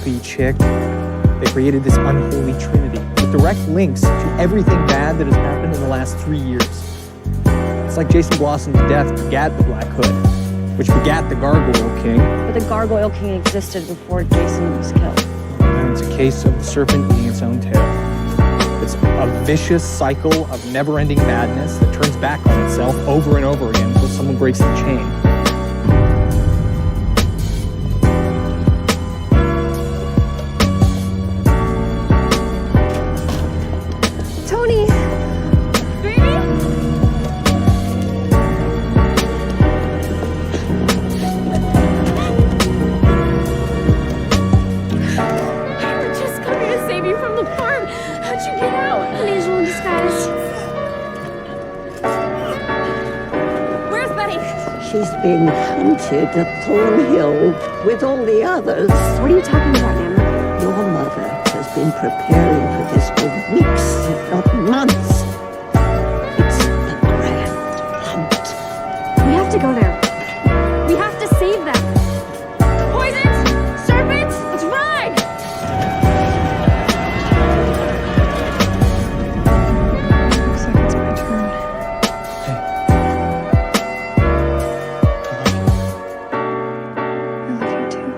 creepy chick. They created this unholy trinity with direct links to everything bad that has happened in the last 3 years. It's like Jason Blossom's death begat the Black Hood, which begat the Gargoyle King. But the Gargoyle King existed before Jason was killed. And it's a case of the serpent eating its own tail. It's a vicious cycle of never-ending madness that turns back on itself over and over again until someone breaks the chain. Tony! Baby? We were just coming to save you from the farm. How'd you get out? An angel in disguise. Where's Betty? She's been hunted at Thornhill with all the others. What are you talking about, Nana? Your mother has been preparing for this for weeks, if not months. It's the grand hunt. We have to go there. We have to save them. Poisons! Serpents! Let's ride! Looks like it's my turn. I love you too.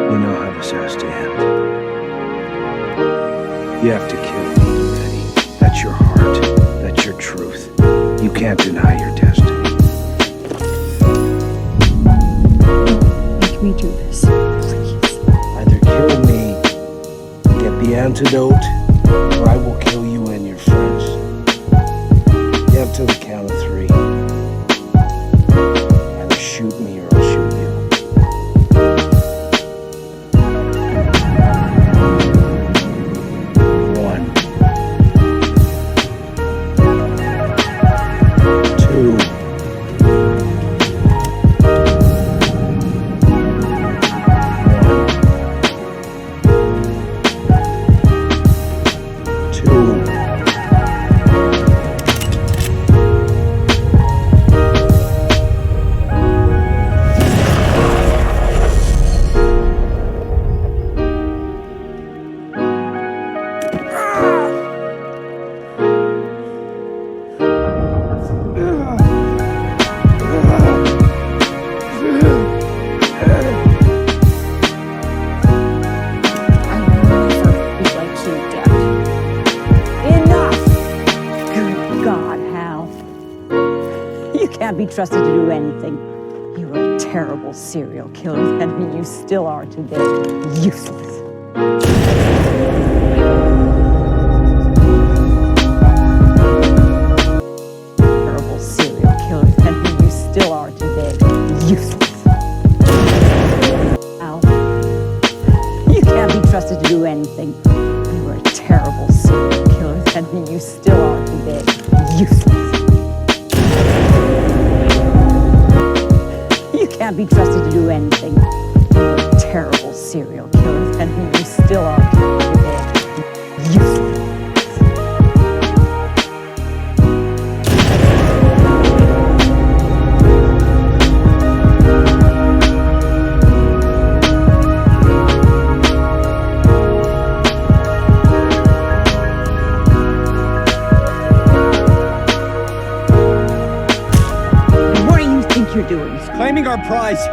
You know how this has to end. You have to kill me, Betty. That's your heart. That's your truth. You can't deny your destiny. Make me do this, please. Either kill me, get the antidote, or I will kill you and your friends. You have till the count of 3. Either shoot me or I'll shoot you. Can't be trusted to do anything. You were a terrible serial killer, and you still are today. Useless. Terrible serial killer, and you still are today. Useless. Al, you can't be trusted to do anything. You were a terrible serial killer, and you still are today. Useless. Can't be trusted to do anything. You're a terrible serial killer, and you still are today. Useless. What do you think you're doing? Claiming our prize.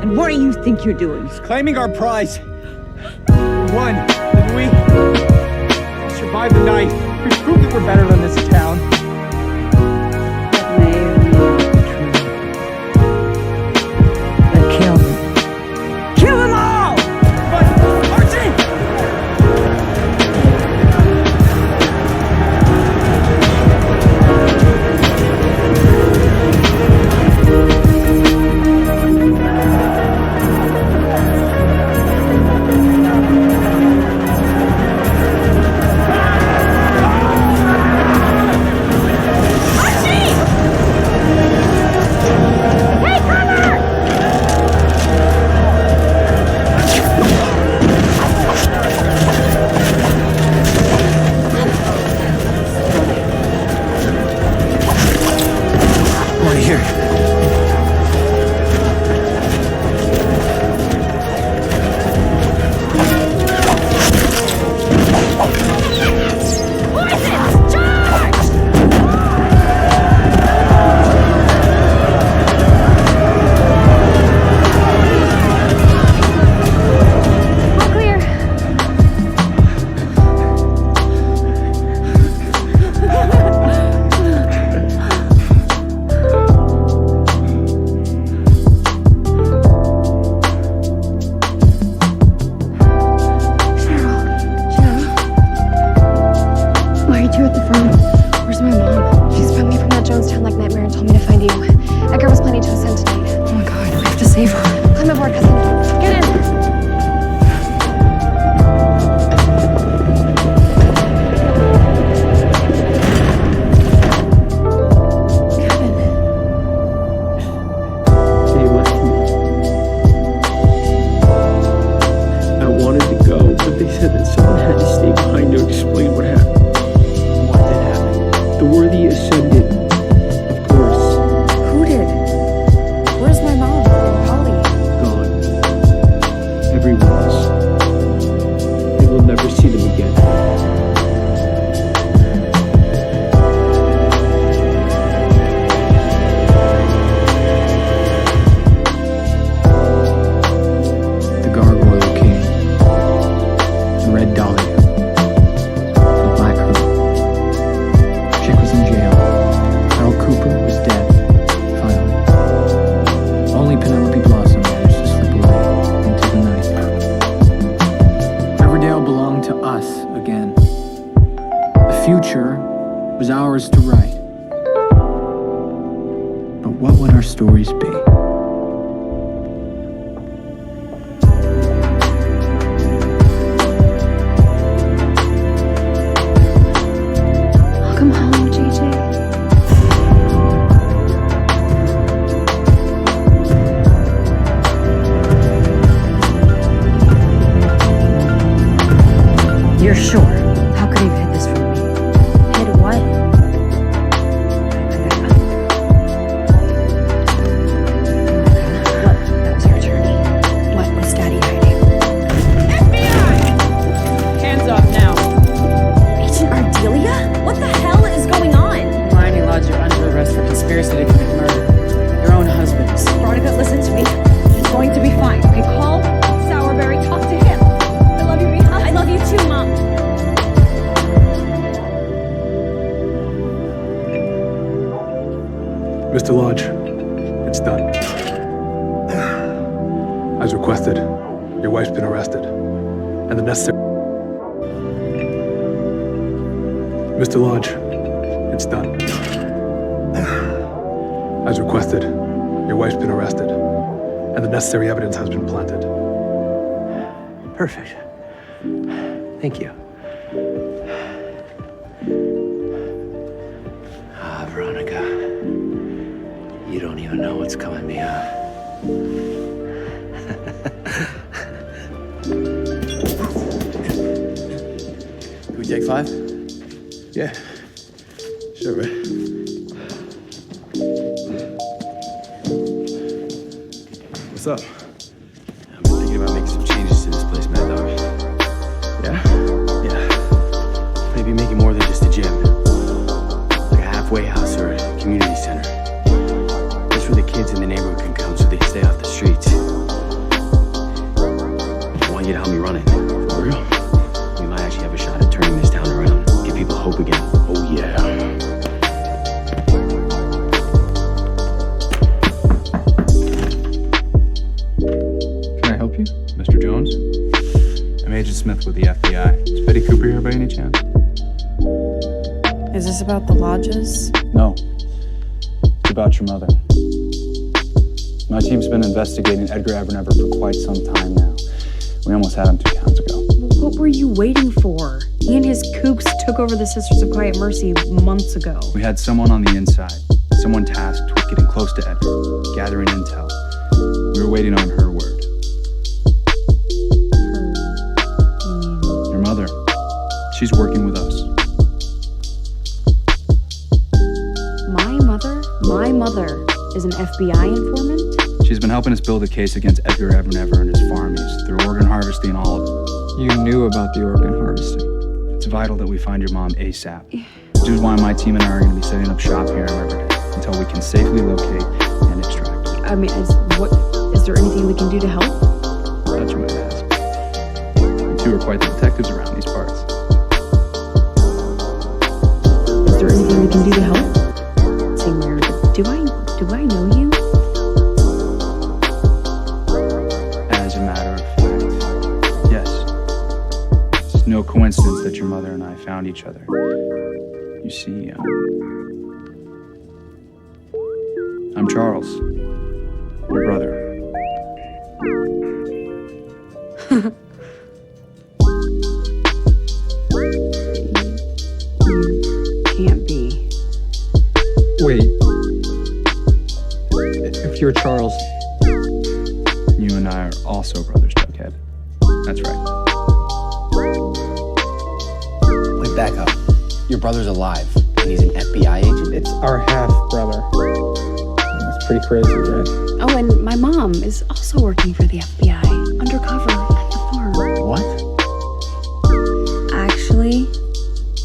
And what do you think you're doing? Claiming our prize. We won, didn't we? Survived. survive the night. We've proved that we're better than this town. That may or may not be true. But kill them. Kill them all! But, Archie! future was ours to write. But what would our stories be? Welcome home, JJ. You're sure? How could he have hid this from me? Hid what? What? That was your attorney. What was Daddy hiding? Hands up now. Agent Ardelia? What the hell is going on? Hermione lodged you under arrest for conspiracy to commit murder. Your own husband's. Veronica, listen to me. He's going to be fine. Okay, call Sourberry, talk to him. I love you, Rita. I love you too, Mom. Mr. Lodge, it's done. As requested, your wife's been arrested, and the necessary... Mr. Lodge, it's done. As requested, your wife's been arrested, and the necessary evidence has been planted. Perfect. Thank you. Veronica. You don't even know what's coming me up. Can we take 5? Yeah. Sure, man. What's up? I'm thinking about making some changes to this place, Mad Dog. Yeah? Yeah. Maybe making more than just a gym. Like a halfway house or a community center. Just where the kids in the neighborhood can come so they can stay off the streets. I want you to help me run it. For real? We might actually have a shot at turning this town around. hope again. Oh, yeah. Can I help you, Mr. Jones? I'm Agent Smith with the FBI. Is Betty Cooper here by any chance? Is this about the lodges? No. It's about your mother. My team's been investigating Edgar Evernever for quite some time now. We almost had him 2 counts ago. What were you waiting for? He and his kooks took over the Sisters of Quiet Mercy months ago. We had someone on the inside, someone tasked with getting close to Edgar, gathering intel. We were waiting on her word. Your mother. She's working with us. My mother is an FBI informant? She's been helping us build a case against Edgar Evernever and his farmies through organ harvesting, all of it. You knew about the organ harvesting. It's vital that we find your mom ASAP. Which is why my team and I are going to be setting up shop here in Riverdale until we can safely locate and extract her. I mean, is there anything we can do to help? That you might ask. You two are quite the detectives around these parts. Is there anything we can do to help? Seem weird, but do I know you? As a matter of fact, yes. It's no coincidence that your mother and I found each other. You see, I'm Charles, your brother. You can't be. Wait. If you're Charles, You and I are also brothers, Jughead. That's right. Wait, back up. Your brother's alive, and he's an FBI agent? it's our half-brother. It's pretty crazy, right? Oh, and my mom is also working for the FBI, undercover at the farm. What? Actually,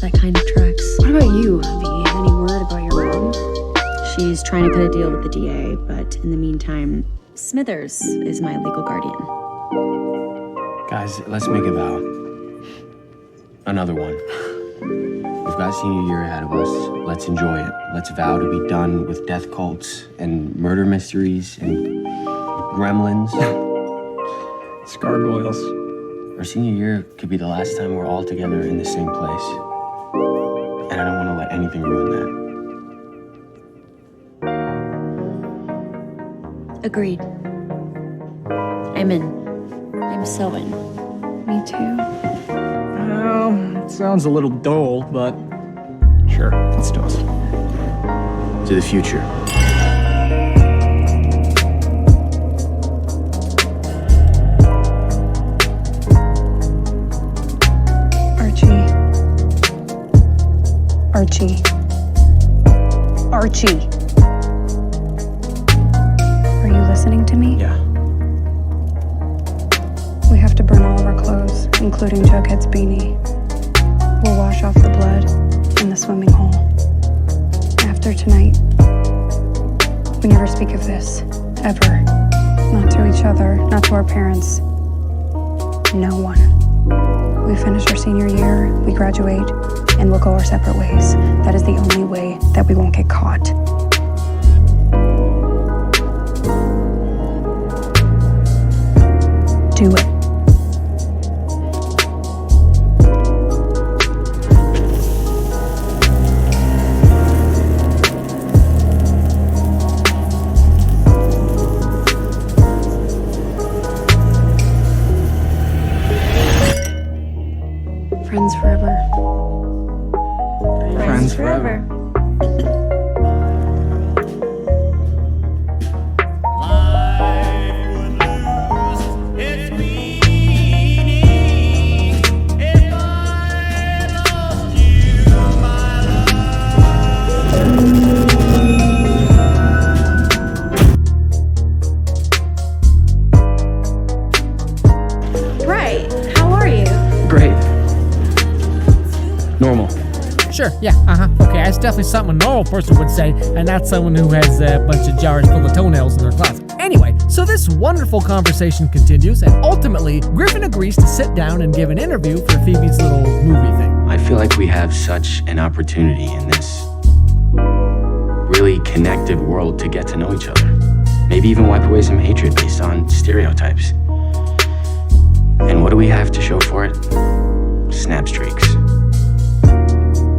that kind of tracks. What about you, Abby? Any word about your mom? She's trying to cut a deal with the DA, but in the meantime, Smithers is my legal guardian. Guys, let's make a vow. Another one. We've got senior year ahead of us. Let's enjoy it. Let's vow to be done with death cults and murder mysteries and gremlins. It's gargoyles. Our senior year could be the last time we're all together in the same place. And I don't want to let anything ruin that. Agreed. I'm in. I'm so in. Me too. Well, it sounds a little dull, but sure, let's do it. To the future. Archie. Are you listening to me? Yeah. We have to burn all of our clothes, including Jughead's beanie. We'll wash off the blood in the swimming hole. After tonight, we never speak of this, ever. Not to each other, not to our parents. No one. We finish our senior year, we graduate, and we'll go our separate ways. That is the only way that we won't get caught. Do it. Friends forever. Friends forever. Right. How are you? Great. Normal. Sure, yeah, okay, that's definitely something a normal person would say, and not someone who has a bunch of jars full of toenails in their closet. Anyway, so this wonderful conversation continues, and ultimately, Griffin agrees to sit down and give an interview for Phoebe's little movie thing. I feel like we have such an opportunity in this really connected world to get to know each other. Maybe even wipe away some hatred based on stereotypes. And what do we have to show for it? Snap streaks.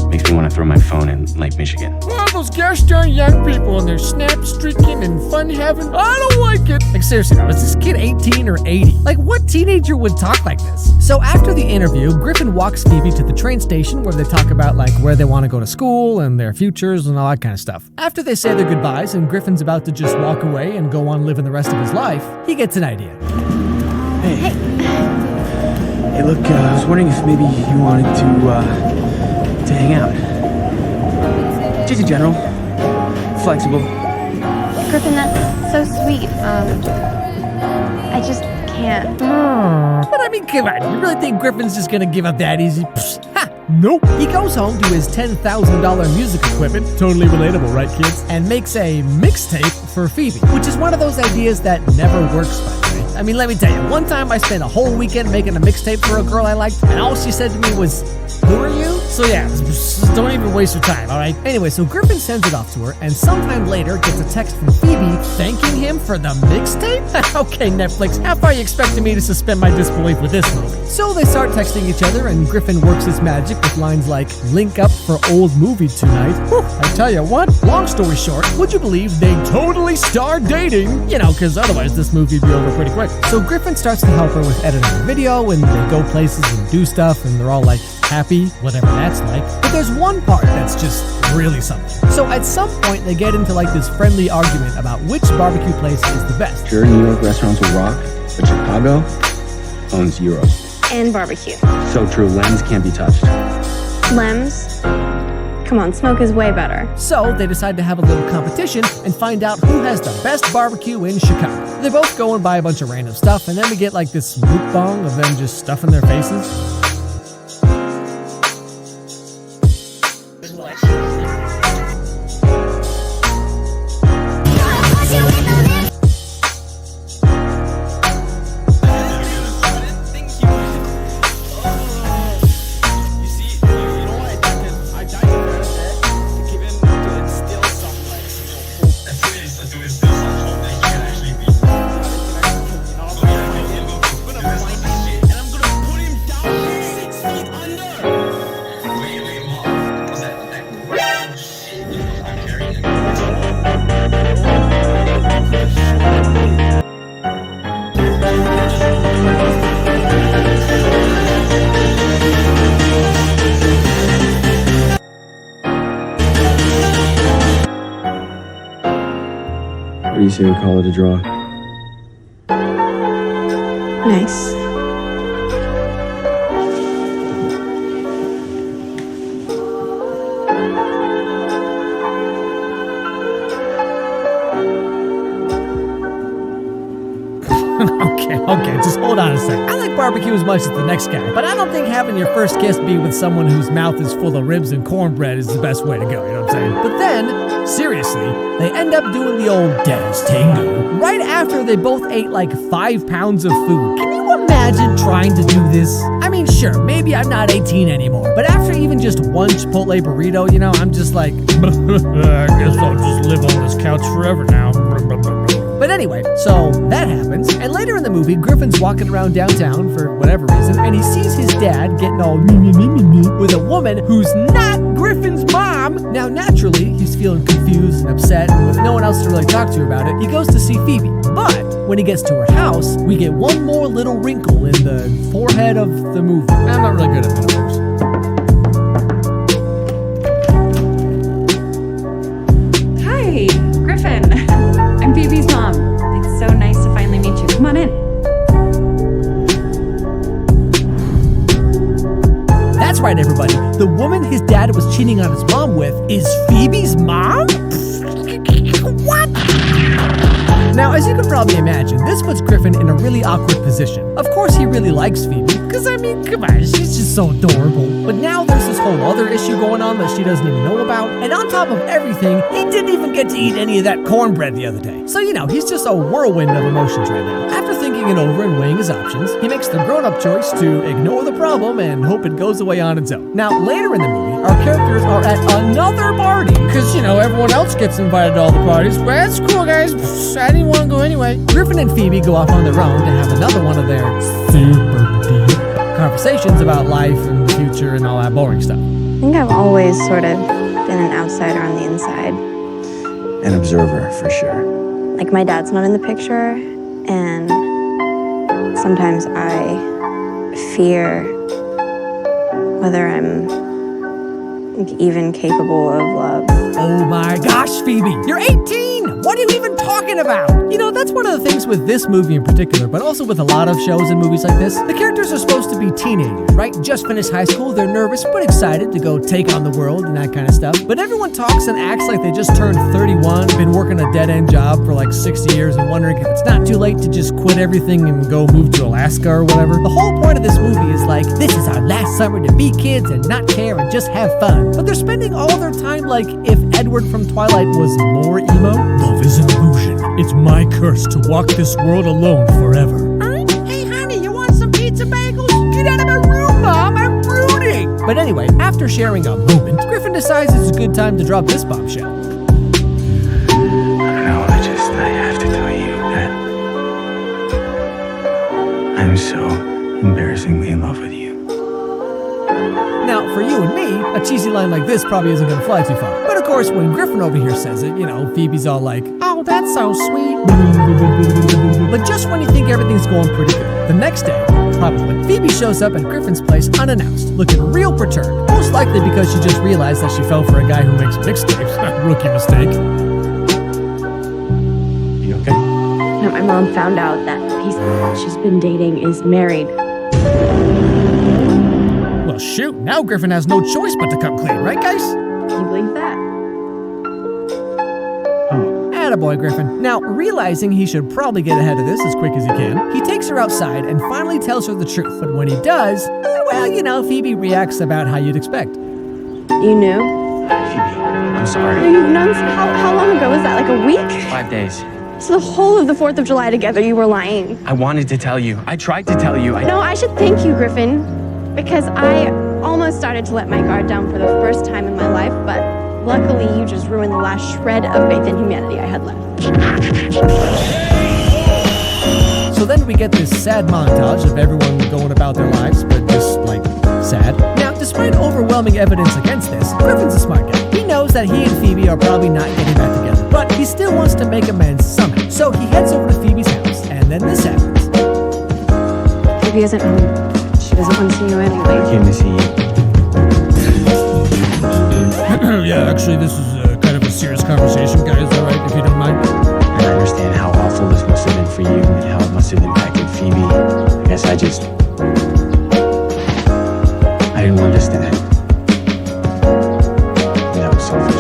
Makes me want to throw my phone in Lake Michigan. Oh, those gosh darn young people and they're snap streaking and fun having. I don't like it. Like, seriously, now, is this kid 18 or 80? Like, what teenager would talk like this? So after the interview, Griffin walks Phoebe to the train station where they talk about, like, where they want to go to school and their futures and all that kind of stuff. After they say their goodbyes and Griffin's about to just walk away and go on living the rest of his life, he gets an idea. Hey, look, I was wondering if maybe you wanted to hang out. Just in general. Flexible. Griffin, that's so sweet. I just can't. But I mean, come on, you really think Griffin's just gonna give up that easy? Psst, ha! Nope. He goes home to his $10,000 music equipment, totally relatable, right, kids? And makes a mixtape for Phoebe, which is one of those ideas that never works, by the way. I mean, let me tell you, one time I spent a whole weekend making a mixtape for a girl I liked, and all she said to me was, "Who are you?" So yeah, just don't even waste your time, alright? Anyway, so Griffin sends it off to her, and sometime later gets a text from Phoebe thanking him for the mixtape? Okay, Netflix, how far are you expecting me to suspend my disbelief with this movie? So they start texting each other, and Griffin works his magic with lines like, "Link up for old movie tonight." Whew, I tell you what, long story short, would you believe they totally start dating? You know, because otherwise this movie'd be over pretty quick. So Griffin starts to help her with editing the video, and they go places and do stuff, and they're all like happy, whatever that's like. But there's one part that's just really something. So at some point they get into like this friendly argument about which barbecue place is the best. Sure, New York restaurants will rock, but Chicago owns Europe. And barbecue. So true, Lem's can't be touched. Lems? Come on, Smoke is way better. So they decide to have a little competition and find out who has the best barbecue in Chicago. They both go and buy a bunch of random stuff, and then we get like this mukbang of them just stuffing their faces. What do you say we call it a draw? Nice. Okay, just hold on a sec. I like barbecue as much as the next guy, but I don't think having your first kiss be with someone whose mouth is full of ribs and cornbread is the best way to go, you know what I'm saying? But then, seriously, they end up doing the old dance tango right after they both ate like 5 pounds of food. Can you imagine trying to do this? I mean, sure, maybe I'm not 18 anymore, but after even just one Chipotle burrito, you know, I'm just like, I guess I'll just live on this couch forever now. But anyway, so that happens, and later in the movie, Griffin's walking around downtown for whatever reason, and he sees his dad getting all with a woman who's not Griffin's mom. Now, naturally, he's feeling confused and upset, and with no one else to really talk to about it, he goes to see Phoebe. But when he gets to her house, we get one more little wrinkle in the forehead of the movie. I'm not really good at metaphors. Hi, Griffin. I'm Phoebe's mom. It's so nice to finally meet you. Come on in. That's right, everybody. The woman his dad was cheating on his mom with is Phoebe's mom? What? Now, as you can probably imagine, this puts Griffin in a really awkward position. Of course, he really likes Phoebe, because I mean, come on, she's just so adorable. But now there's this whole other issue going on that she doesn't even know about, and on top of everything, he didn't even get to eat any of that cornbread the other day. So, he's just a whirlwind of emotions right now. After thinking it over and weighing his options, he makes the grown-up choice to ignore the problem and hope it goes away on its own. Now, later in the movie, our characters are at another party, because, everyone else gets invited to all the parties. Well, that's cool, guys. I didn't want to go anyway. Griffin and Phoebe go off on their own to have another one of their super deep conversations about life and the future and all that boring stuff. I think I've always sort of been an outsider on the inside. An observer, for sure. Like, my dad's not in the picture, and sometimes I fear whether I'm even capable of love. Oh my gosh, Phoebe, you're 18! What are you even talking about? That's one of the things with this movie in particular, but also with a lot of shows and movies like this. The characters are supposed to be teenagers, right? Just finished high school, they're nervous but excited to go take on the world and that kind of stuff. But everyone talks and acts like they just turned 31, been working a dead-end job for like 60 years and wondering if it's not too late to just quit everything and go move to Alaska or whatever. The whole point of this movie is like, this is our last summer to be kids and not care and just have fun. But they're spending all their time like if Edward from Twilight was more emo. Love is an illusion. It's my curse to walk this world alone forever. Hey, honey, you want some pizza bagels? Get out of my room, Mom. I'm brooding. But anyway, after sharing a moment, Griffin decides it's a good time to drop this bombshell. I have to tell you that I'm so embarrassingly in love with you. Now, for you and me, a cheesy line like this probably isn't going to fly too far. But of course, when Griffin over here says it, Phoebe's all like, oh, that's so sweet. But just when you think everything's going pretty good, the next day, probably, Phoebe shows up at Griffin's place unannounced, looking real perturbed. Most likely because she just realized that she fell for a guy who makes mixtapes. Rookie mistake. You okay? No, my mom found out that the piece she's been dating is married. Well, shoot, now Griffin has no choice but to come clean, right, guys? Can you believe that? Attaboy, Griffin. Now, realizing he should probably get ahead of this as quick as he can, he takes her outside and finally tells her the truth. But when he does, well, Phoebe reacts about how you'd expect. You knew? Phoebe, I'm sorry. You've known how long ago was that? Like a week? 5 days. So the whole of the 4th of July together, you were lying. I wanted to tell you. I tried to tell you. No, I should thank you, Griffin. Because I almost started to let my guard down for the first time in my life, but luckily you just ruined the last shred of faith in humanity I had left. So then we get this sad montage of everyone going about their lives, but just, sad. Now, despite overwhelming evidence against this, Griffin's a smart guy. He knows that he and Phoebe are probably not getting back together, but he still wants to make amends somehow. So he heads over to Phoebe's house, and then this happens. Phoebe isn't home. She doesn't want to see you anyway. I came to see you. Yeah, actually, this is kind of a serious conversation, guys, all right, if you don't mind. I understand how awful this must have been for you and how it must have impacted Phoebe. I guess I didn't understand. That was selfish.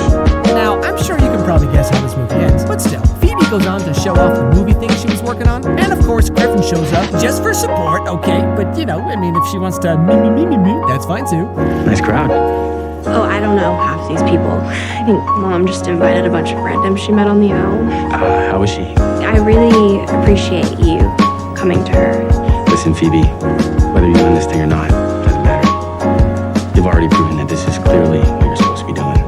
Now, I'm sure you can probably guess how this movie ends, but still, Phoebe goes on to show off the movie thing she was working on, and of course, Griffin shows up just for support, okay? But, if she wants to me, that's fine too. Nice crowd. Oh, I don't know half these people. I think Mom just invited a bunch of randoms she met on the O. How was she? I really appreciate you coming to her. Listen, Phoebe, whether you win this thing or not, doesn't matter. You've already proven that this is clearly what you're supposed to be doing.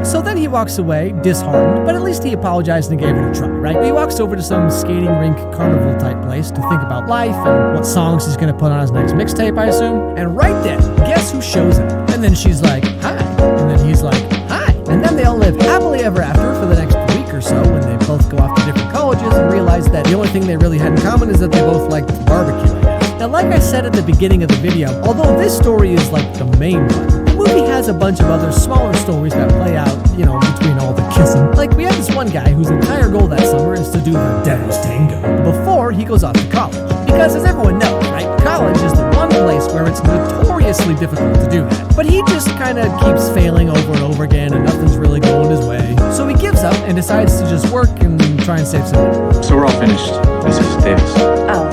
So then he walks away, disheartened, but at least he apologized and gave it a try, right? He walks over to some skating rink carnival type place to think about life and what songs he's gonna put on his next mixtape, I assume. And right then, guess who shows up? And then she's like, hi. And then he's like, hi. And then they all live happily ever after for the next week or so when they both go off to different colleges and realize that the only thing they really had in common is that they both liked barbecue, I guess. Now, like I said at the beginning of the video, although this story is like the main one, the movie has a bunch of other smaller stories that play out, between all the kissing. Like, we have this one guy whose entire goal that summer is to do the devil's tango before he goes off to college. Because as everyone knows, right, college is the one place where it's notoriously difficult to do that. But he just kind of keeps failing over and over again and nothing's really going his way. So he gives up and decides to just work and try and save some money. So we're all finished, Mrs. Davis. Oh,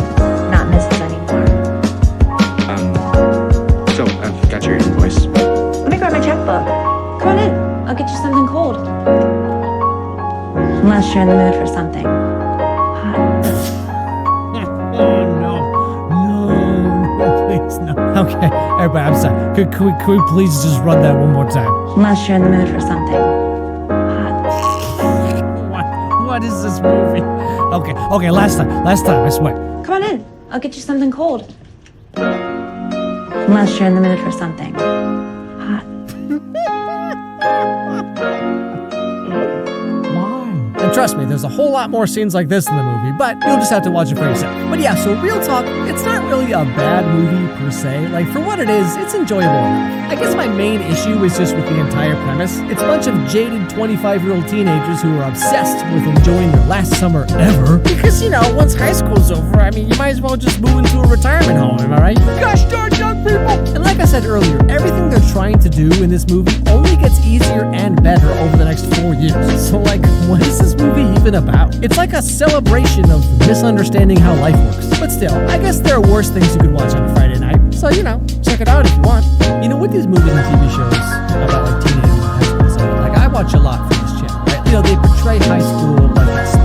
not Mrs. anymore. So I've got your invoice. Let me grab my checkbook. Come on in. I'll get you something cold. Unless you're in the mood for something hot. Oh, no, please, no. Okay, everybody, I'm sorry. Could we please just run that one more time? Unless you're in the mood for something hot. What is this movie? Okay, last time, I swear. Come on in. I'll get you something cold. Unless you're in the mood for something hot. And trust me, there's a whole lot more scenes like this in the movie, but you'll just have to watch it for yourself. But yeah, so real talk, it's not really a bad movie per se. Like, for what it is, it's enjoyable enough. I guess my main issue is just with the entire premise. It's a bunch of jaded 25-year-old teenagers who are obsessed with enjoying their last summer ever. Because, you know, once high school's over, I mean, you might as well just move into a retirement home, am I right? Gosh darn young people! And like I said earlier, everything they're trying to do in this movie only gets easier and better over the next 4 years. So, like, what is this movie even about? It's like a celebration of misunderstanding how life works. But still, I guess there are worse things you could watch on a Friday night. So, you know, check it out if you want. You know, with these movies and TV shows about like teenagers and high school and stuff, like I watch a lot for this channel, right? You know, they portray high school like it's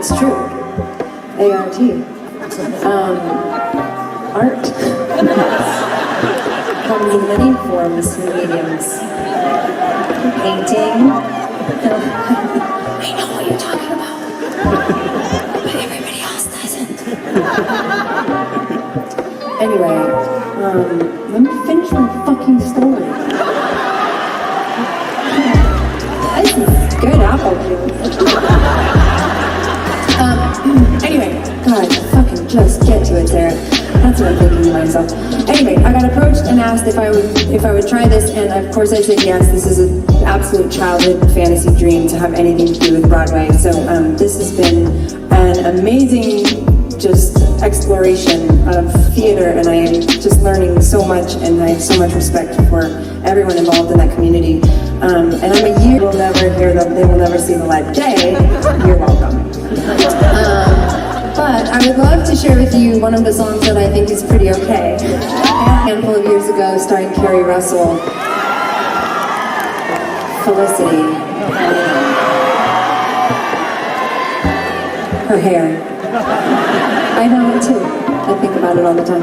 It's true. ART. Art comes in many forms and mediums. Painting. I know what you're talking about. But everybody else doesn't. Anyway, let me finish my fucking story. This is good apple juice. Anyway, God, fucking just get to it, Sarah. That's what I'm thinking to myself. Anyway, I got approached and asked if I would try this, and of course I said yes. This is an absolute childhood fantasy dream to have anything to do with Broadway. So this has been an amazing just exploration of theater, and I am just learning so much, and I have so much respect for everyone involved in that community. And I'm a year, will never hear them, they will never see the light of day. You're welcome. But I would love to share with you one of the songs that I think is pretty okay. A handful of years ago, starring Carrie Russell, Felicity. Her hair. I know it too. I think about it all the time.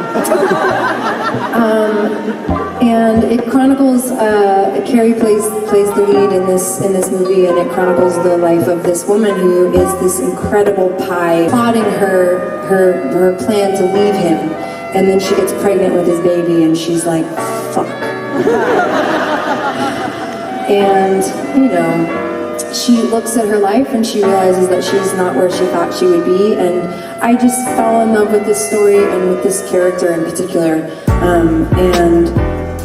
And it chronicles, Carrie plays the lead in this movie, and it chronicles the life of this woman who is this incredible pie, plotting her plan to leave him, and then she gets pregnant with his baby, and she's like, fuck. And, you know, she looks at her life and she realizes that she's not where she thought she would be, and I just fell in love with this story and with this character in particular. And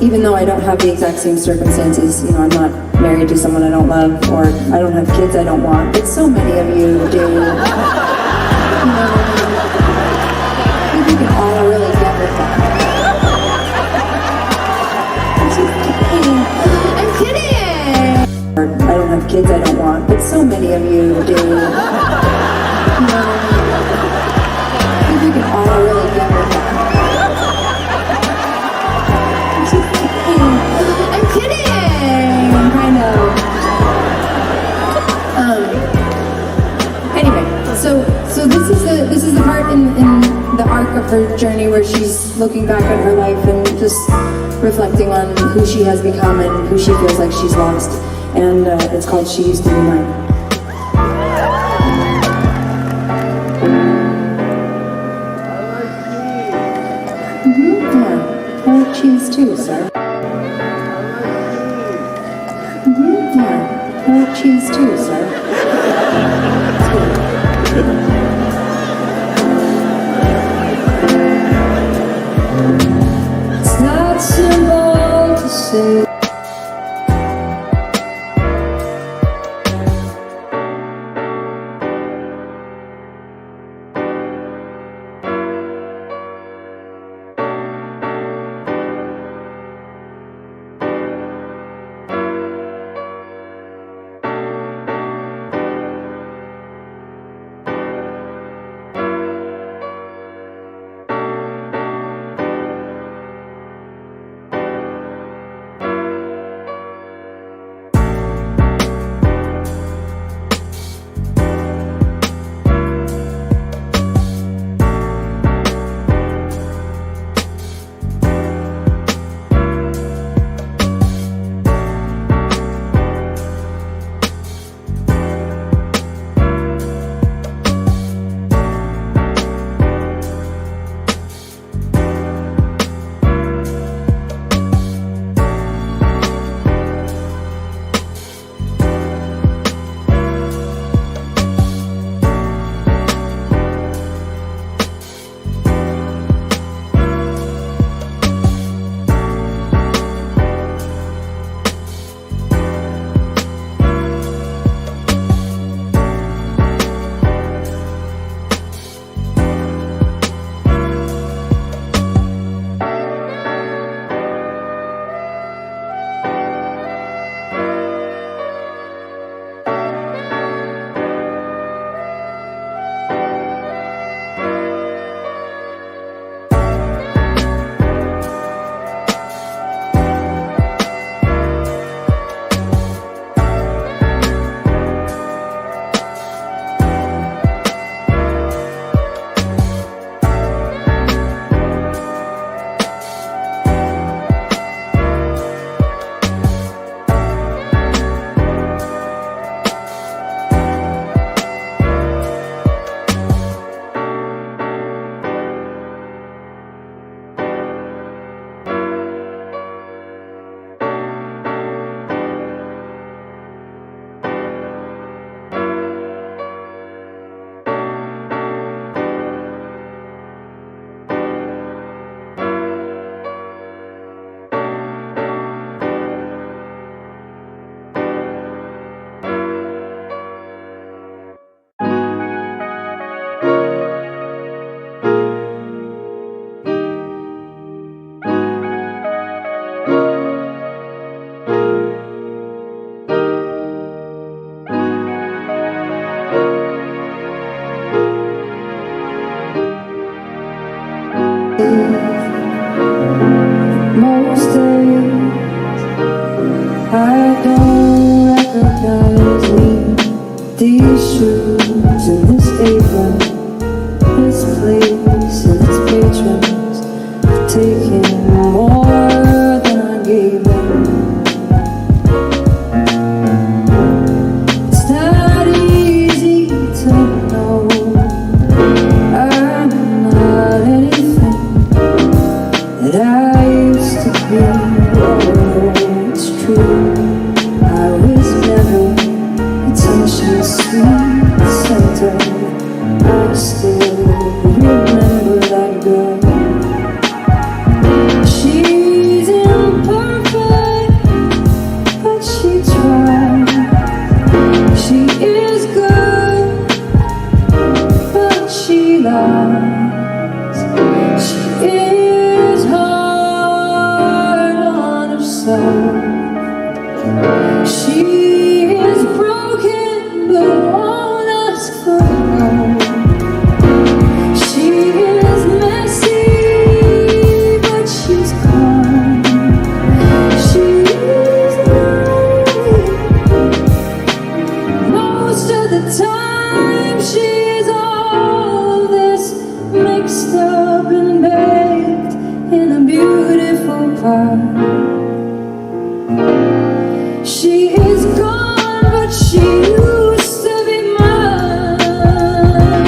even though I don't have the exact same circumstances, you know, I'm not married to someone I don't love, or I don't have kids I don't want, but so many of you do. You know, I think we can all really get with that. I'm kidding! I don't have kids I don't want, but so many of you do. You know, I think we can all really get with that. I'm kidding! Kind of. Anyway, so this is the part in the arc of her journey where she's looking back at her life and just reflecting on who she has become and who she feels like she's lost. And it's called She Used to Be Mine. Yeah, I like cheese too, sir. Yeah, I like cheese too, sir. It's not simple to say. these shoes and this apron, this place and its patrons, taking more than I gave them. It's not easy to know I'm not anything that I used to be. Oh, it's true, I was never attention's sweet center. I still remember that girl. She's imperfect, but she tried. She is good, but she lies. She is hard on herself. She is broken, but won't ask for help. She is messy, but she's calm. She is lonely. Most of the time, she's all of this mixed up and baked in a beautiful pie. She is gone, but she used to be mine.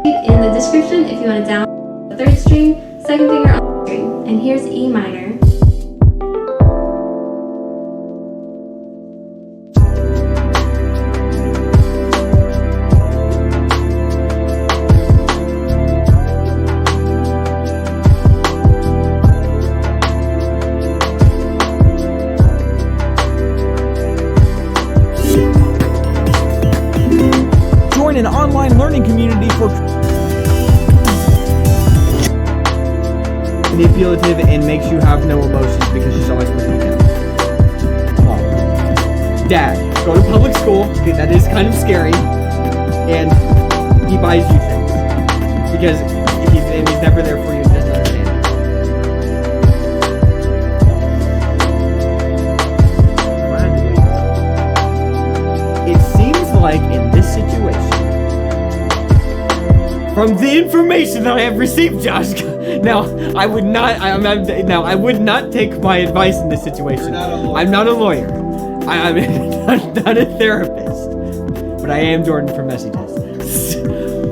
in the description if you want to download the 3rd string, 2nd finger on the string. And here's E minor. Join an online learning community for manipulative and makes you have no emotions because she's always putting you down. Mom. Dad, go to public school, because that is kind of scary, and he buys you things because he's never there for you and doesn't understand you. It seems like in this situation, from the information that I have received, Josh. Now, I would not take my advice in this situation. I'm not a lawyer. I'm not a therapist. But I am Jordan from Messy Test.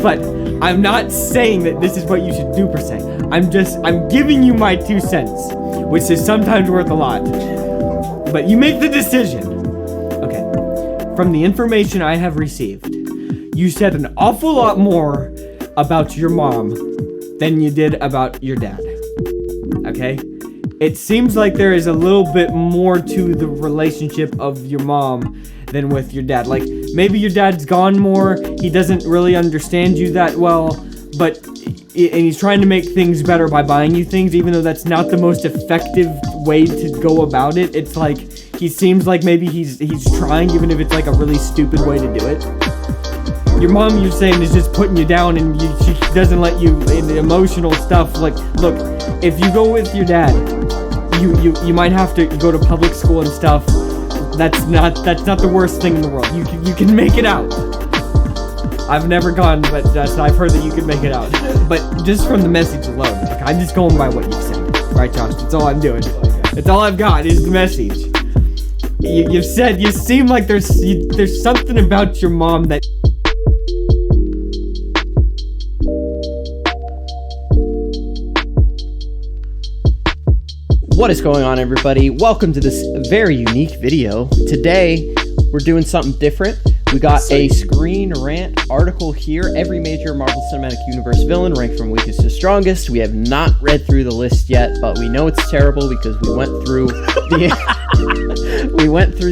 But I'm not saying that this is what you should do per se. I'm giving you my 2 cents, which is sometimes worth a lot. But you make the decision. Okay. From the information I have received, you said an awful lot more about your mom than you did about your dad. Okay? It seems like there is a little bit more to the relationship of your mom than with your dad. Like, maybe your dad's gone more, he doesn't really understand you that well, and he's trying to make things better by buying you things, even though that's not the most effective way to go about it. It's like, he seems like maybe he's trying, even if it's like a really stupid way to do it. Your mom, you're saying, is just putting you down, and she doesn't let you in the emotional stuff. Like, look, if you go with your dad, you might have to go to public school and stuff. That's not the worst thing in the world. You can make it out. I've never gone, but I've heard that you can make it out. But just from the message alone, like, I'm just going by what you've said, right, Josh? That's all I'm doing. That's all I've got is the message. You've said you seem like there's something about your mom that. What is going on, everybody? Welcome to this very unique video. Today, we're doing something different. We got a Screen Rant article here. Every major Marvel Cinematic Universe villain ranked from weakest to strongest. We have not read through the list yet, but we know it's terrible because we went through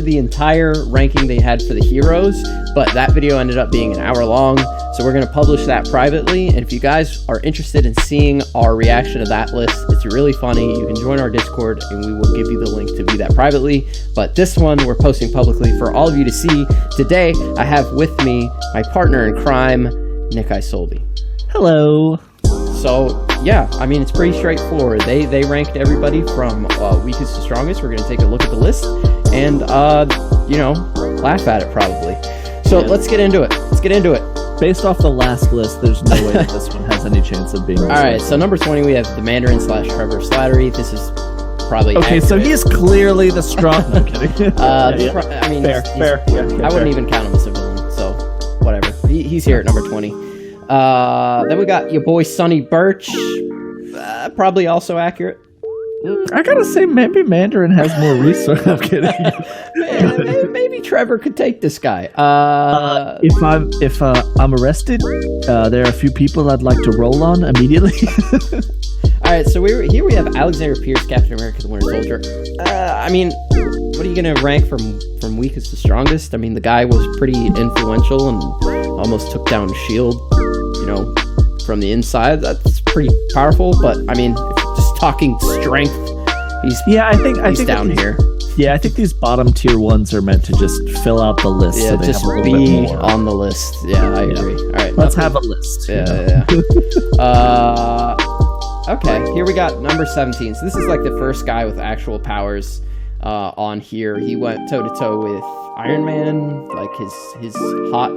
the entire ranking they had for the heroes, but that video ended up being an hour long. So we're going to publish that privately, and if you guys are interested in seeing our reaction to that list, it's really funny. You can join our Discord, and we will give you the link to view that privately. But this one we're posting publicly for all of you to see. Today, I have with me my partner in crime, Nick Isolde. Hello. So, yeah, I mean, it's pretty straightforward. They ranked everybody from weakest to strongest. We're going to take a look at the list and, laugh at it probably. So let's get into it. Based off the last list, there's no way that this one has any chance of being. Alright, so number 20, we have the Mandarin / Trevor Slattery. This is probably okay, accurate. So he's clearly the strong. No, I'm kidding. I mean, fair. I wouldn't even count him as a villain, so whatever. He's here at number 20. Then we got your boy Sonny Birch. Probably also accurate. I gotta say, maybe Mandarin has more research. I'm kidding. Maybe Trevor could take this guy. If I'm arrested, there are a few people I'd like to roll on immediately. All right, so here we have Alexander Pierce, Captain America: The Winter Soldier. I mean, what are you gonna rank from weakest to strongest? I mean, the guy was pretty influential and almost took down S.H.I.E.L.D., from the inside. That's pretty powerful. But I mean, just talking strength, he's down here. Yeah, I think these bottom tier ones are meant to just fill out the list. Yeah, so they just have a be little bit more on the list. Yeah, I agree. All right, let's have a list. Yeah. Okay, here we got number 17. So this is like the first guy with actual powers on here. He went toe to toe with Iron Man. Like his hot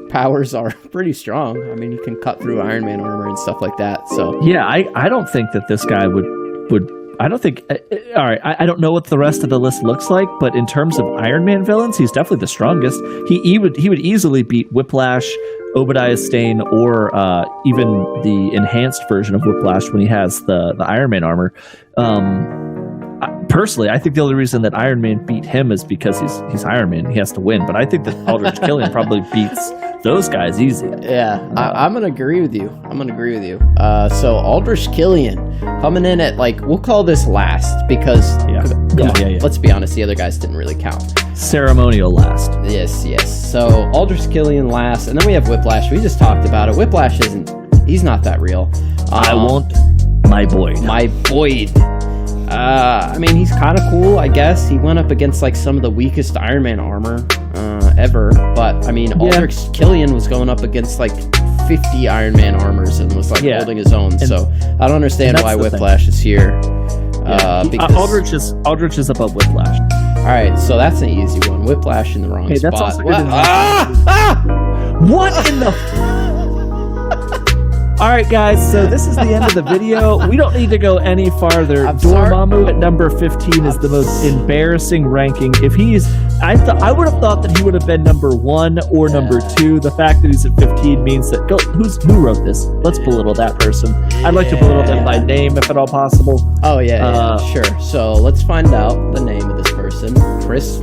powers are pretty strong. I mean, you can cut through Iron Man armor and stuff like that. So yeah, I don't think that this guy would. I don't think. All right, I don't know what the rest of the list looks like, but in terms of Iron Man villains, he's definitely the strongest. He would easily beat Whiplash, Obadiah Stane or even the enhanced version of Whiplash when he has the Iron Man armor. Personally, I think the only reason that Iron Man beat him is because he's Iron Man. He has to win. But I think that Aldrich Killian probably beats those guys easy. Yeah, I'm gonna agree with you. So Aldrich Killian coming in at we'll call this last because let's be honest, the other guys didn't really count. Ceremonial last. Yes. So Aldrich Killian last, and then we have Whiplash. We just talked about it. Whiplash he's not that real. I want my Boyd. My Boyd. I mean, he's kind of cool, I guess. He went up against some of the weakest Iron Man armor ever. But I mean, Aldrich Killian was going up against 50 Iron Man armors and was holding his own. So I don't understand why Whiplash is here. Because Aldrich is above Whiplash. All right, so that's an easy one. Whiplash in the wrong spot. That's also good. What in the? All right, guys. So this is the end of the video. We don't need to go any farther. Dormammu at number 15 is the most embarrassing ranking. If I would have thought that he would have been number 1 or number 2. The fact that he's at 15 means that who wrote this? Let's belittle that person. I'd like to belittle them by name, if at all possible. Oh yeah, sure. So let's find out the name of this person. Chris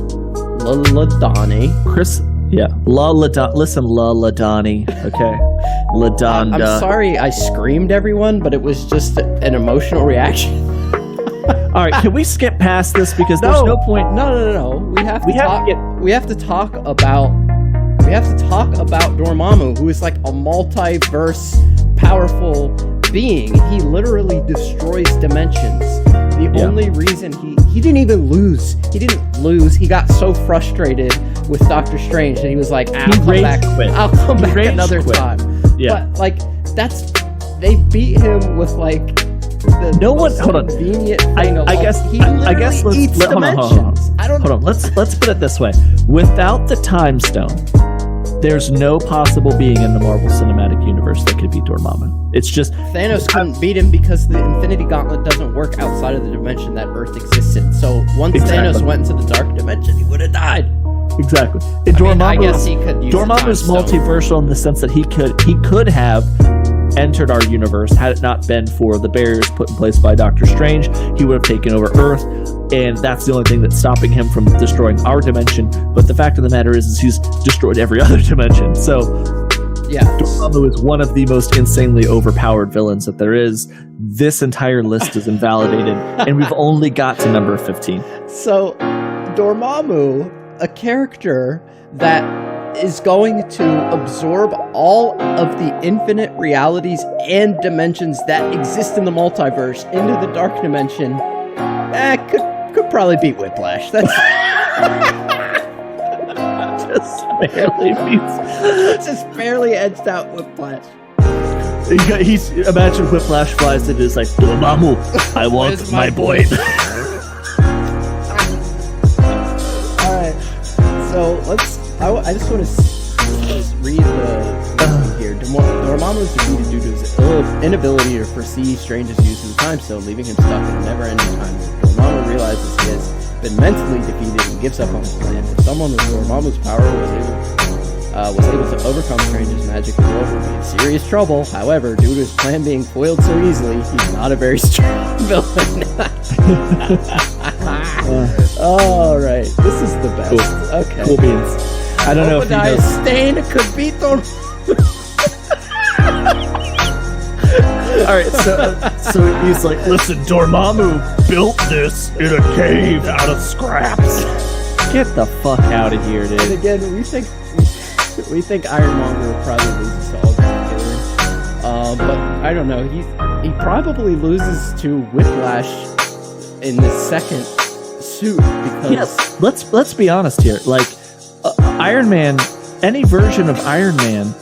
Ladani. Listen, Ladani. Okay. Ladonda. I'm sorry I screamed, everyone, but it was just an emotional reaction. All right, can we skip past this because there's no point? No. We have to talk about Dormammu, who is a multiverse powerful being. He literally destroys dimensions. The only reason he didn't even lose. He didn't lose. He got so frustrated with Doctor Strange and he was like, I'll come back another time. Yeah. But they beat him with convenient thing. I guess hold on. Let's put it this way. Without the Time Stone, there's no possible being in the Marvel Cinematic Universe that could beat Dormammu. It's just Thanos couldn't beat him because the Infinity Gauntlet doesn't work outside of the dimension that Earth exists in. So once Thanos went into the dark dimension, he would have died. Exactly. I guess he could use Dormammu's multiversal in the sense that he could have entered our universe had it not been for the barriers put in place by Doctor Strange. He would have taken over Earth, and that's the only thing that's stopping him from destroying our dimension. But the fact of the matter is he's destroyed every other dimension. So Dormammu is one of the most insanely overpowered villains that there is. This entire list is invalidated, and we've only got to number 15. So Dormammu, a character that is going to absorb all of the infinite realities and dimensions that exist in the multiverse into the dark dimension, could probably beat Whiplash. That's just barely edged out Whiplash. Imagine Whiplash flies and is like, Dormammu, I want my boy. So I just want to read the here. Dormammu is defeated due to his inability to foresee Strange's use of the Time Stone, leaving him stuck in a never-ending time loop. Dormammu realizes he has been mentally defeated and gives up on his plan. If someone with Dormammu's power was able to overcome Strange's magic, the world would be in serious trouble. However, due to his plan being foiled so easily, he's not a very strong villain. All right, this is the best. Cool. Okay, cool beans. I don't know if Obadiah Stane could beat Dormammu. All right, so he's like, listen, Dormammu built this in a cave out of scraps. Get the fuck out of here, dude. And again, we think Ironmonger will probably lose to Aldrich Killian. But I don't know. He probably loses to Whiplash in the second suit because let's be honest here. Iron Man, any version of Iron Man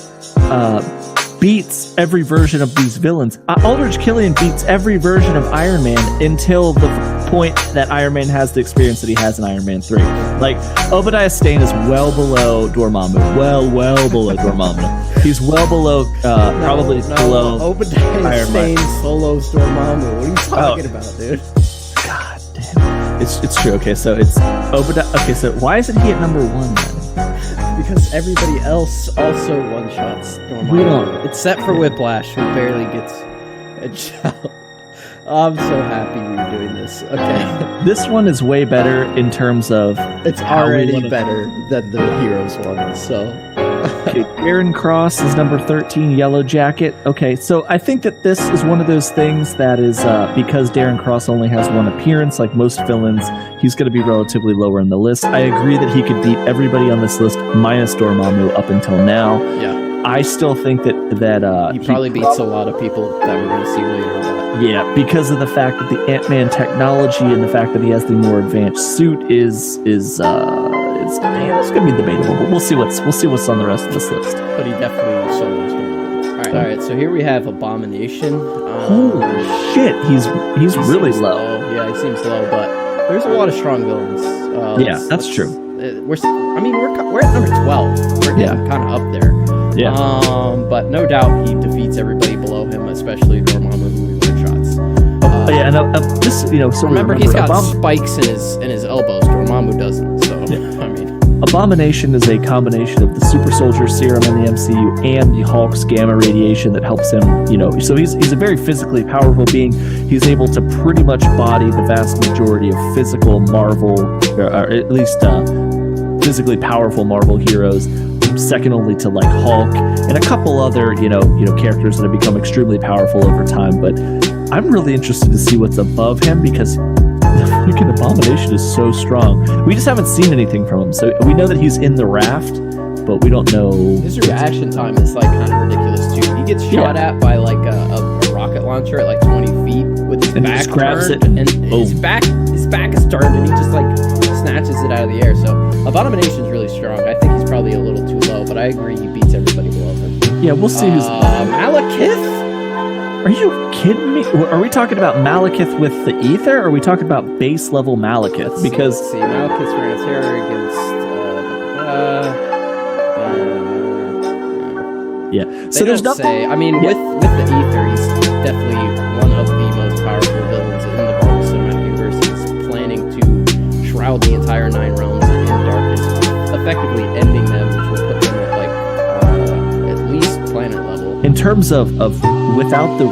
beats every version of these villains. Aldrich Killian beats every version of Iron Man until the point that Iron Man has the experience that he has in Iron Man 3. Obadiah Stane is well below Dormammu. Well below Dormammu. He's well below, below Obadiah Stane solos Dormammu. What are you talking about, dude? God damn. It's true. Okay, so it's Obadiah. Okay, so why isn't he at number 1 then? Because everybody else also one-shots Dormammu. We don't. Except for Whiplash, who barely gets a shot. I'm so happy we're doing this. Okay. This one is way better in terms of... It's already better than the Heroes one, so... Okay, Aaron Cross is number 13, Yellow Jacket. Okay, so I think that this is one of those things that is, because Darren Cross only has one appearance, like most villains, he's going to be relatively lower in the list. I agree that he could beat everybody on this list, minus Dormammu, up until now. Yeah. I still think that he probably beats a lot of people that we're going to see later. But... Yeah, because of the fact that the Ant-Man technology and the fact that he has the more advanced suit is it's going to be debatable. But we'll see what's on the rest of this list. But he definitely solos Dormammu. All right. So here we have Abomination. Holy shit, he's really low. Yeah, he seems low, but there's a lot of strong villains. Yeah, that's true. We're at number 12. We're getting kind of up there. Yeah. But no doubt he defeats everybody below him, especially Dormammu, who he one-shots. Yeah, and this, so remember he's got spikes in his elbows. Dormammu doesn't. So yeah. I mean, Abomination is a combination of the Super Soldier Serum in the MCU and the Hulk's gamma radiation that helps him. So he's a very physically powerful being. He's able to pretty much body the vast majority of physical Marvel, or at least physically powerful Marvel heroes. Second only to like Hulk and a couple other characters that have become extremely powerful over time. But I'm really interested to see what's above him because the freaking Abomination is so strong. We just haven't seen anything from him, so we know that he's in the raft, but we don't know. His reaction time is like kind of ridiculous too. He gets shot at by like a rocket launcher at like 20 feet with his back just grabs turned, it and his back is turned, and he just like snatches it out of the air. So Abomination is really strong. I think he's probably a little too low, but I agree he beats everybody below him. Yeah, we'll see who's Malekith. Are you kidding me? Are we talking about Malekith with the ether, or are we talking about base level Malekith? Because let's see, Malekith's ran a terror against. Yeah, so there's nothing. I mean, with the ether, he's definitely one of the most powerful villains in the Marvel Cinematic Universe. He's planning to shroud the entire 9 realms in darkness, effectively ending them, which will put them at like at least planet level. In terms of without the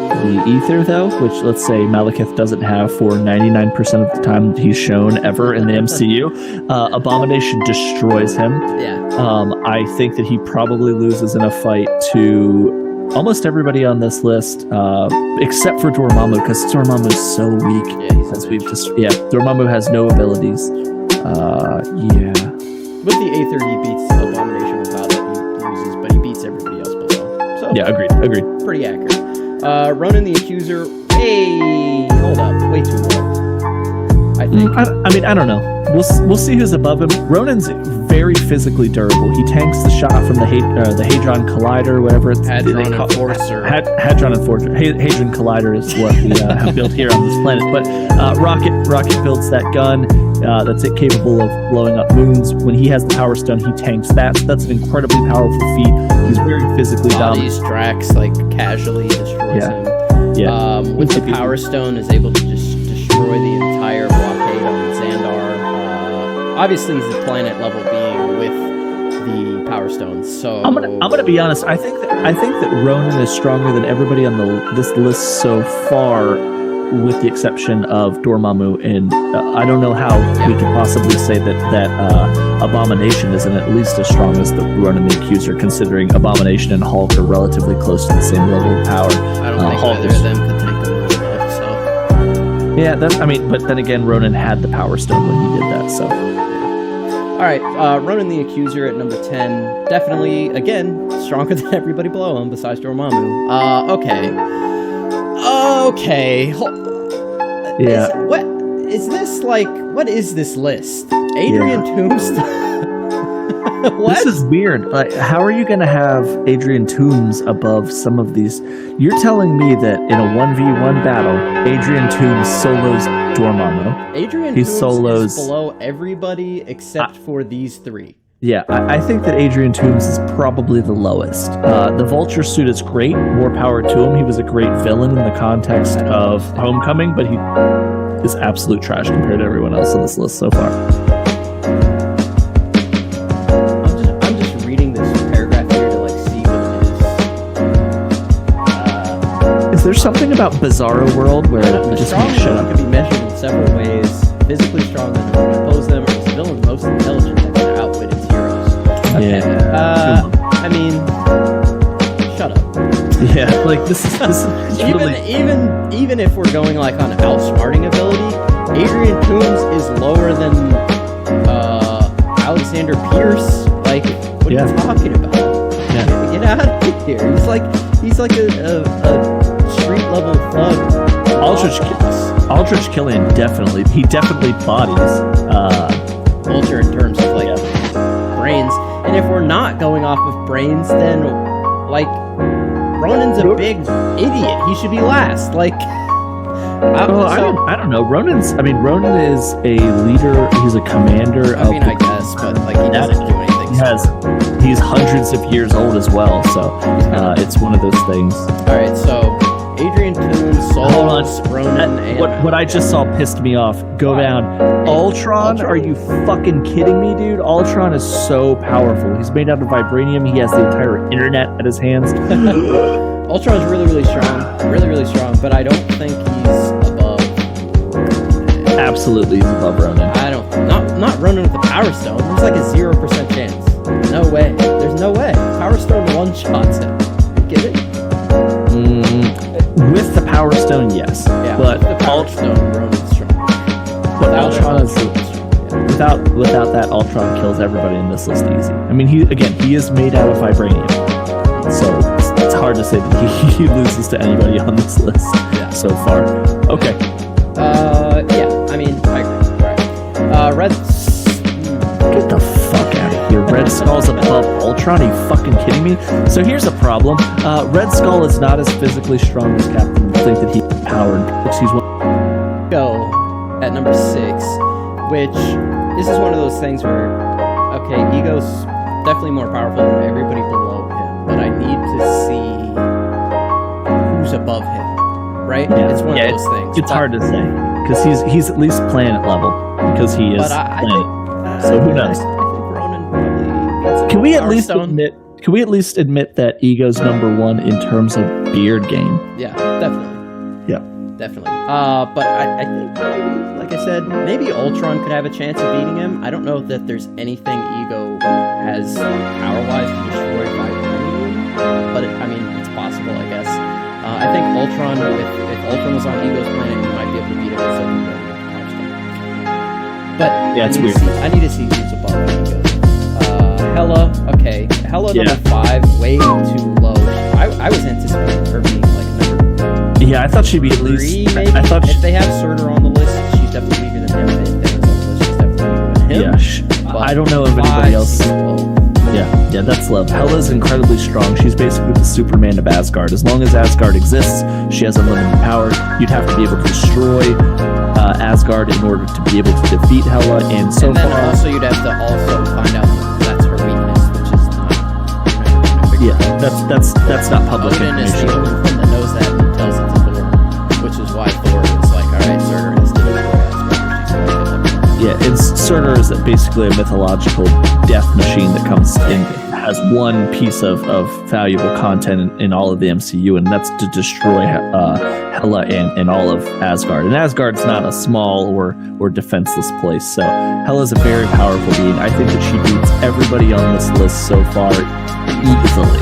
ether, though, which let's say Malekith doesn't have for 99% of the time that he's shown ever in the MCU, Abomination destroys him. Yeah. I think that he probably loses in a fight to almost everybody on this list, except for Dormammu, because Dormammu is so weak. Yeah, Dormammu has no abilities. With the Aether, he beats Abomination without it. He loses, but he beats everybody else below. So yeah, agreed. Pretty accurate. Ronan the Accuser. Hey, hold up, way too low. I think. I don't know. We'll see who's above him. Ronan's very physically durable. He tanks the shot from the Hadron Collider, whatever it's Hadron Enforcer. Hadron Enforcer. Hadron Collider is what we have built here on this planet. But Rocket builds that gun that's capable of blowing up moons. When he has the Power Stone, he tanks that. So that's an incredibly powerful feat. He's very physically dominant. Drax like casually destroys him. Yeah. With the Power Stone, is able to just destroy the entire blockade on Xandar. Obviously, he's a planet level being with the Power Stone. So I'm gonna be honest. I think that Ronan is stronger than everybody on this list so far, with the exception of Dormammu. And I don't know how we could possibly say that Abomination isn't at least as strong as the Ronan the Accuser, considering Abomination and Hulk are relatively close to the same level of power. I don't think either of them could take them really enough. So yeah, but then again, Ronan had the Power Stone when he did that. So. All right, Ronan the Accuser at number 10. Definitely, again, stronger than everybody below him besides Dormammu. Okay. Yeah. What is this list? Adrian Tombstone? What? This is weird. Like, how are you going to have Adrian Toomes above some of these? You're telling me that in a 1v1 battle, Adrian Toomes solos Dormammu. Adrian Toomes is below everybody except for these 3. Yeah, I think that Adrian Toomes is probably the lowest. The Vulture suit is great. More power to him. He was a great villain in the context of Homecoming, but he is absolute trash compared to everyone else on this list so far. I'm just Is there something about Bizarro World where The you just strong can't shut villain up? can be measured in several ways. Physically strong than who can oppose them, or is the villain most intelligent that can outwit its heroes? Okay. Yeah. I mean, shut up. Yeah, like this is Even if we're going like on outsmarting ability, Adrian Toombs is lower than Alexander Pierce. Like, what are you talking about? Yeah. Get out of here. He's like a street level thug. Aldrich Killian definitely bodies Ultra in terms of like brains. And if we're not going off of brains, then like Ronan's a big idiot. He should be last. Like, I don't know. Ronan is a leader. He's a commander. I mean, I guess, but like he doesn't do anything. He's hundreds of years old as well. So it's one of those things. All right, so Adrian Toombs, Solos, Ronan, and what I just saw pissed me off. Go down. Ultron? Are you fucking kidding me, dude? Ultron is so powerful. He's made out of vibranium. He has the entire internet at his hands. Ultron's really strong, but I don't think he's above. Absolutely, he's above Ronan. I don't. Not Ronan with the Power Stone. There's like a 0% chance. No way. There's no way. Power Stone one shots him. You get it? With the Power Stone, yes. Yeah. But with the Power Stone, Ronan's strong. But Ultron is without that, Ultron kills everybody in this list easy. I mean, he is made out of vibranium, so it's hard to say that he loses to anybody on this list so far. Okay. Yeah. I mean, I agree. Right. Red. Get the fuck out of here. Red Skull's above Ultron? Are you fucking kidding me? So here's a problem. Red Skull is not as physically strong as Captain. I think that he's powered. He's one. Go at number 6, which this is one of those things where, okay, Ego's definitely more powerful than everybody below him, but I need to see who's above him, right? Yeah. It's one of those things. It's hard to say because he's at least planet level because he is planet. So who knows? I think Ronan probably. Can we at least admit that Ego's number 1 in terms of beard game? Yeah, definitely. Yeah. Definitely. But I think maybe, like I said, maybe Ultron could have a chance of beating him. I don't know that there's anything Ego has power-wise to destroy vibranium, but I mean, it's possible, I guess. I think Ultron, if Ultron was on Ego's planet, he might be able to beat him with something like Power Stone. But yeah, it's weird. I need to see who's above Ego. Hela, okay. Hela number 5, way too low. I was anticipating her being like number. Yeah, I thought she'd be at least. 3, maybe. If they have Surtur on the list, she's definitely bigger than him. If Dennis on the list, she's definitely bigger than him. Yeah, I don't know if anybody else. Yeah, that's love. Hela's incredibly strong. She's basically the Superman of Asgard. As long as Asgard exists, she has unlimited power. You'd have to be able to destroy Asgard in order to be able to defeat Hela. And so then far, also you'd have to also find out that's her weakness, which is not. Yeah, that's not public Odin is information. the only one that knows that and tells it to Thor, which is why Thor is like, all right, Surtur has to destroy Asgard. Yeah, and Surtur is basically a mythological death machine that comes in, has one piece of valuable content in all of the MCU, and that's to destroy Hela and all of Asgard. And Asgard's not a small or defenseless place, so Hela's a very powerful being. I think that she beats everybody on this list so far easily.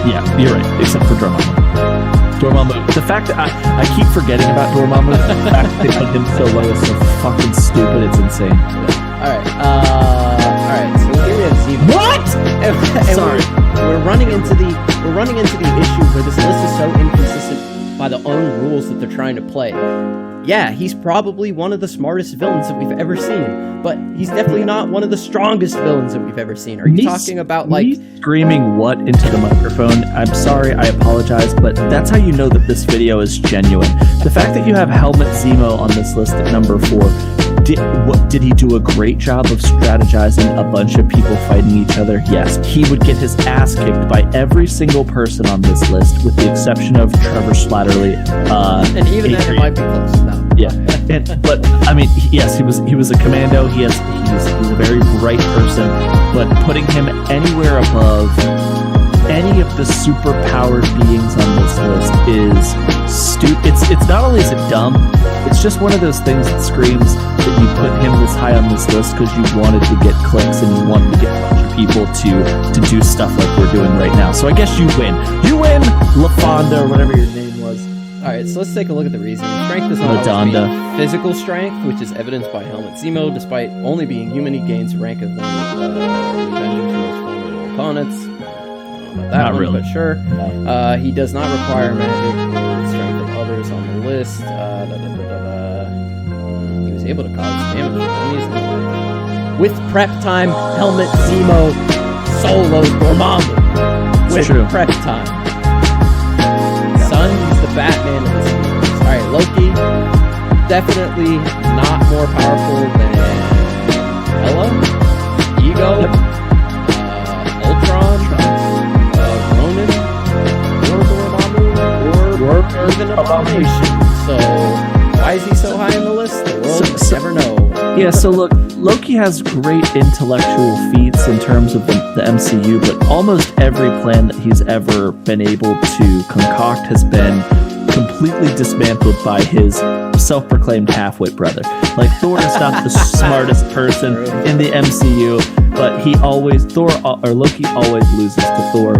Yeah, you're right, except for Dormammu. The fact that I keep forgetting about Dormammu, the fact that they put him so low is so fucking stupid, it's insane. Alright, so here we have Zemo. What? And Sorry. We're running into the issue where this list is so inconsistent by the own rules that they're trying to play. Yeah, he's probably one of the smartest villains that we've ever seen, but he's definitely not one of the strongest villains that we've ever seen. Are you talking about like screaming what into the microphone? I'm sorry, I apologize, but that's how you know that this video is genuine. The fact that you have Helmut Zemo on this list at number 4, did he do a great job of strategizing a bunch of people fighting each other? Yes. He would get his ass kicked by every single person on this list, with the exception of Trevor Slattery. And even then, it might be close. No. Yeah, but I mean, yes, he was a commando. He's a very bright person, but putting him anywhere above any of the super powered beings on this only is it dumb, it's just one of those things that screams that you put him this high on this list because you wanted to get clicks and you wanted to get a bunch of people to do stuff like we're doing right now. So I guess you win. You win, LaFonda, or whatever your name was. All right, so let's take a look at the reasoning. Strength does not always mean physical strength, which is evidenced by Helmut Zemo. Despite only being human, he gains rank of one of the Avengers' most formidable opponents. I don't know about that Not one, really. but sure. He does not require magic or strength of others on the list. He was able to cause damage with only his intellect. With prep time, Helmut Zemo solos Dormammu. With true. prep time. Son, he's the Batman of this universe. Alright, Loki, definitely not more powerful than Hela, Ego, Ultron, Ronan, or Dormammu, or even Abomination. So, why is he so high on the list? The world will never know. Yeah, so look, Loki has great intellectual feats in terms of the MCU, but almost every plan that he's ever been able to concoct has been completely dismantled by his self-proclaimed half-wit brother. Like, Thor is not the smartest person in the MCU, but Loki always loses to Thor.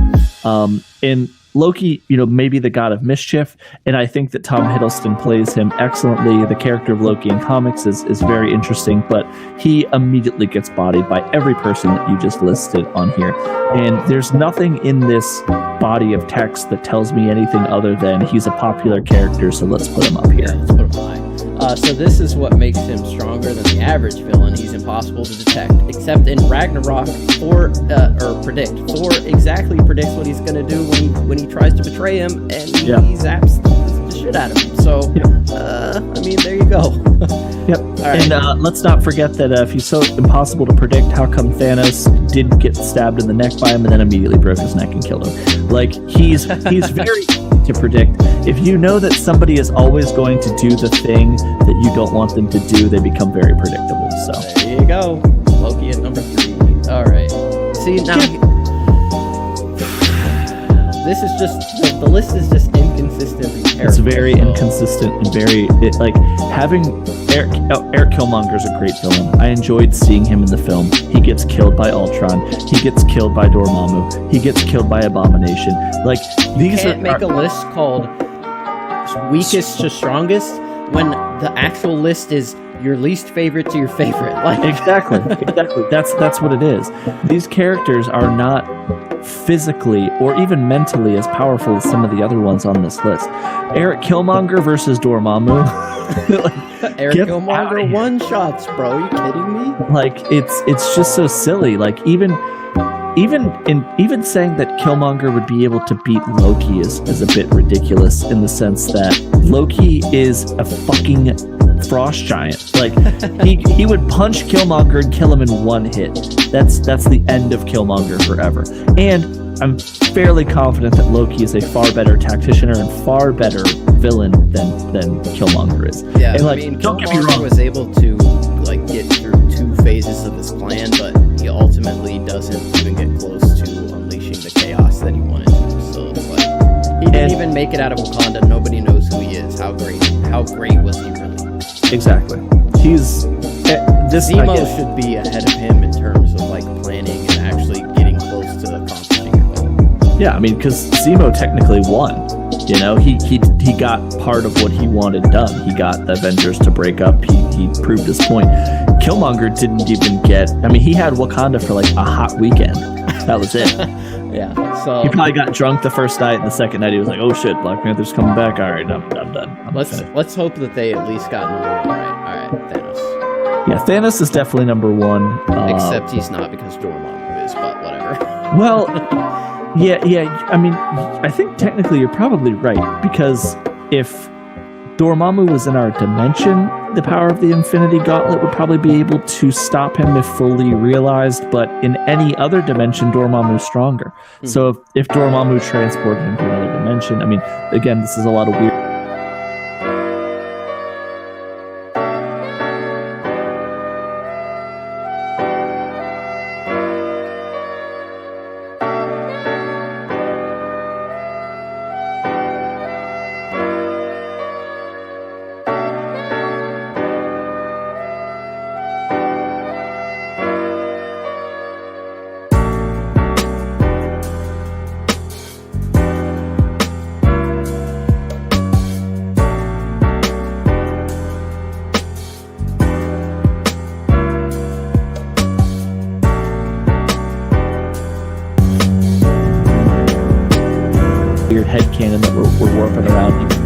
In Loki, maybe the god of mischief, and I think that Tom Hiddleston plays him excellently. The character of Loki in comics is very interesting, but he immediately gets bodied by every person that you just listed on here. And there's nothing in this body of text that tells me anything other than he's a popular character, so let's put him up here. Let's put him high. So this is what makes him stronger than the average villain. He's impossible to detect, except in Ragnarok. Thor exactly predicts what he's going to do when he tries to betray him, and he zaps the shit out of him. So, there you go. Yep. Right. And let's not forget that if he's so impossible to predict, how come Thanos did get stabbed in the neck by him and then immediately broke his neck and killed him? Like, he's very easy to predict. If you know that somebody is always going to do the thing that you don't want them to do, they become very predictable. So there you go. Loki at number 3. All right. See, now this is just the list is just inconsistent and terrible. It's very inconsistent and having Eric Killmonger is a great villain. I enjoyed seeing him in the film. He gets killed by Ultron. He gets killed by Dormammu. He gets killed by Abomination. Like, you can't make a list called weakest to strongest when the actual list is your least favorite to your favorite. Like, exactly. That's what it is. These characters are not physically or even mentally as powerful as some of the other ones on this list. Eric Killmonger versus Dormammu. Eric Killmonger one-shots, bro. Are you kidding me? Like, it's just so silly. Like, even saying that Killmonger would be able to beat Loki is a bit ridiculous, in the sense that Loki is a fucking frost giant. Like, he would punch Killmonger and kill him in one hit. That's the end of Killmonger forever. And I'm fairly confident that Loki is a far better tactician and far better villain than Killmonger is. Yeah, and don't get me wrong, was able to get through 2 phases of his plan, but he ultimately doesn't even get close to unleashing the chaos that he wanted to. So it's like he didn't even make it out of Wakanda. Nobody knows who he is. How great was he really? Exactly. He's Zemo should be ahead of him in terms of planning and actually getting close to accomplishing your goal. Yeah, because Zemo technically won. He got part of what he wanted done. He got the Avengers to break up. He proved his point. Killmonger didn't even get. He had Wakanda for a hot weekend. That was it. Yeah. So he probably got drunk the first night, and the second night he was like, "Oh shit, Black Panther's coming back. All right, I'm done. Let's hope that they at least got number 1 right. All right, Thanos. Yeah, Thanos is definitely number 1. Except he's not, because Dormammu is. But whatever. Well. Yeah. I think technically you're probably right, because if Dormammu was in our dimension, the power of the Infinity Gauntlet would probably be able to stop him if fully realized, but in any other dimension, Dormammu's stronger. Mm-hmm. So if Dormammu transported him to another dimension, again, this is a lot of weird... girlfriend around you.